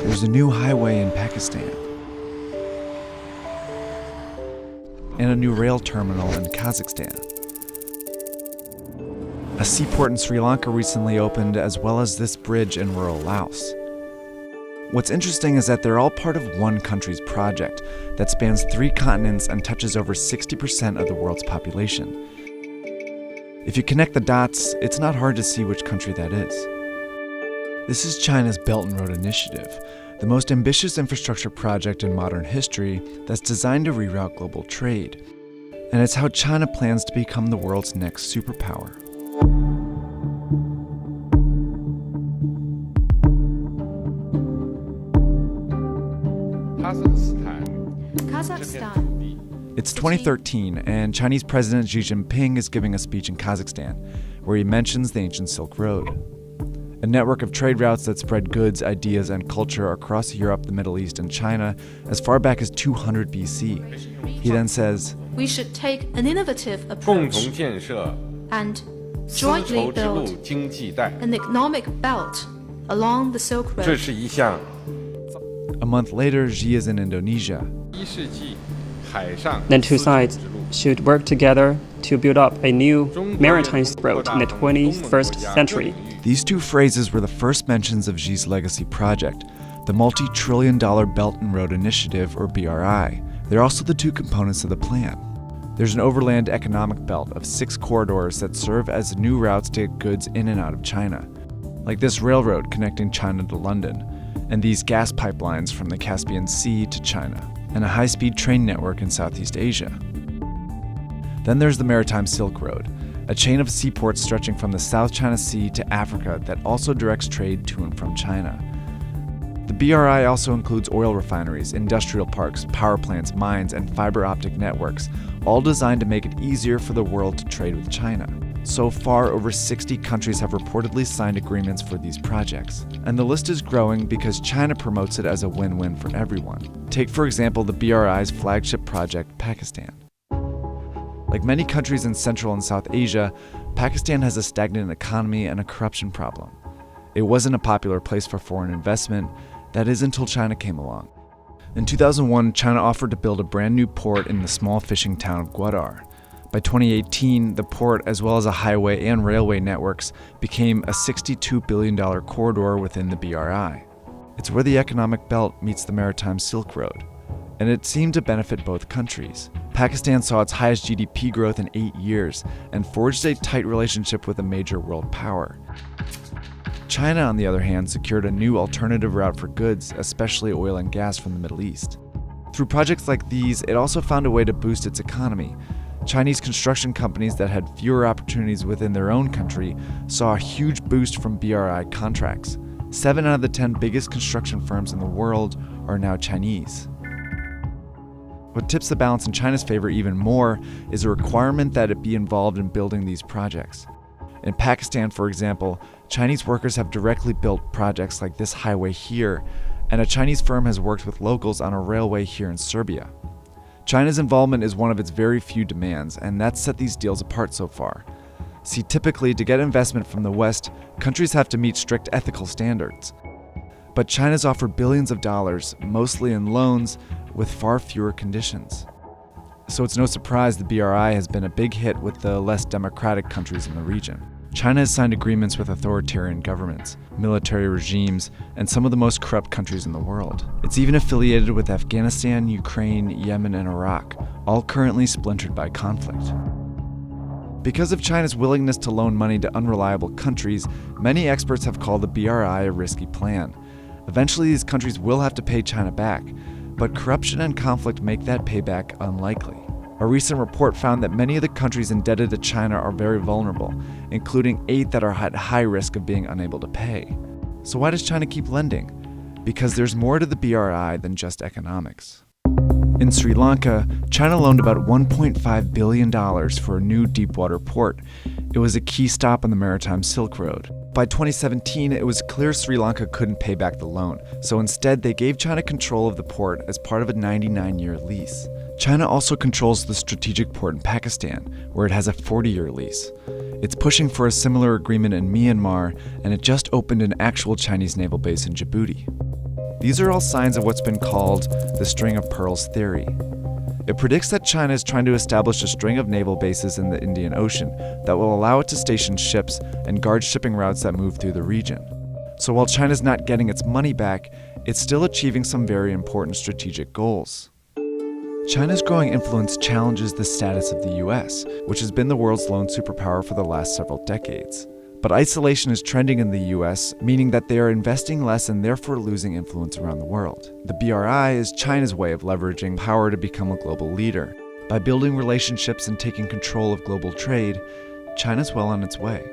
There's a new highway in Pakistan, and a new rail terminal in Kazakhstan. A seaport in Sri Lanka recently opened, as well as this bridge in rural Laos. What's interesting is that they're all part of one country's project that spans 3 continents and touches over 60% of the world's population. If you connect the dots, it's not hard to see which country that is. This is China's Belt and Road Initiative, the most ambitious infrastructure project in modern history that's designed to reroute global trade. And it's how China plans to become the world's next superpower. Kazakhstan. It's 2013, and Chinese President Xi Jinping is giving a speech in Kazakhstan, where he mentions the ancient Silk Road, a network of trade routes that spread goods, ideas, and culture across Europe, the Middle East, and China as far back as 200 BC. He then says, "We should take an innovative approach and jointly build an economic belt along the Silk Road." A month later, Xi is in Indonesia. The two sides should work together to build up a new maritime road in the 21st century. These two phrases were the first mentions of Xi's legacy project, the multi-trillion-dollar Belt and Road Initiative, or BRI. They're also the two components of the plan. There's an overland economic belt of 6 corridors that serve as new routes to get goods in and out of China, like this railroad connecting China to London, and these gas pipelines from the Caspian Sea to China, and a high-speed train network in Southeast Asia. Then there's the Maritime Silk Road, a chain of seaports stretching from the South China Sea to Africa that also directs trade to and from China. The BRI also includes oil refineries, industrial parks, power plants, mines, and fiber optic networks, all designed to make it easier for the world to trade with China. So far, over 60 countries have reportedly signed agreements for these projects. And the list is growing because China promotes it as a win-win for everyone. Take, for example, the BRI's flagship project, Pakistan. Like many countries in Central and South Asia, Pakistan has a stagnant economy and a corruption problem. It wasn't a popular place for foreign investment, that is until China came along. In 2001, China offered to build a brand new port in the small fishing town of Gwadar. By 2018, the port, as well as a highway and railway networks, became a $62 billion corridor within the BRI. It's where the economic belt meets the Maritime Silk Road, and it seemed to benefit both countries. Pakistan saw its highest GDP growth in 8 years and forged a tight relationship with a major world power. China, on the other hand, secured a new alternative route for goods, especially oil and gas from the Middle East. Through projects like these, it also found a way to boost its economy. Chinese construction companies that had fewer opportunities within their own country saw a huge boost from BRI contracts. 7 out of the 10 biggest construction firms in the world are now Chinese. What tips the balance in China's favor even more is a requirement that it be involved in building these projects. In Pakistan, for example, Chinese workers have directly built projects like this highway here, and a Chinese firm has worked with locals on a railway here in Serbia. China's involvement is one of its very few demands, and that's set these deals apart so far. See, typically, to get investment from the West, countries have to meet strict ethical standards. But China's offered billions of dollars, mostly in loans, with far fewer conditions. So it's no surprise the BRI has been a big hit with the less democratic countries in the region. China has signed agreements with authoritarian governments, military regimes, and some of the most corrupt countries in the world. It's even affiliated with Afghanistan, Ukraine, Yemen, and Iraq, all currently splintered by conflict. Because of China's willingness to loan money to unreliable countries, many experts have called the BRI a risky plan. Eventually, these countries will have to pay China back, but corruption and conflict make that payback unlikely. A recent report found that many of the countries indebted to China are very vulnerable, including 8 that are at high risk of being unable to pay. So why does China keep lending? Because there's more to the BRI than just economics. In Sri Lanka, China loaned about $1.5 billion for a new deepwater port. It was a key stop on the Maritime Silk Road. By 2017, it was clear Sri Lanka couldn't pay back the loan, so instead they gave China control of the port as part of a 99-year lease. China also controls the strategic port in Pakistan, where it has a 40-year lease. It's pushing for a similar agreement in Myanmar, and it just opened an actual Chinese naval base in Djibouti. These are all signs of what's been called the string of pearls theory. It predicts that China is trying to establish a string of naval bases in the Indian Ocean that will allow it to station ships and guard shipping routes that move through the region. So while China's not getting its money back, it's still achieving some very important strategic goals. China's growing influence challenges the status of the US, which has been the world's lone superpower for the last several decades. But isolation is trending in the US, meaning that they are investing less and therefore losing influence around the world. The BRI is China's way of leveraging power to become a global leader. By building relationships and taking control of global trade, China's well on its way.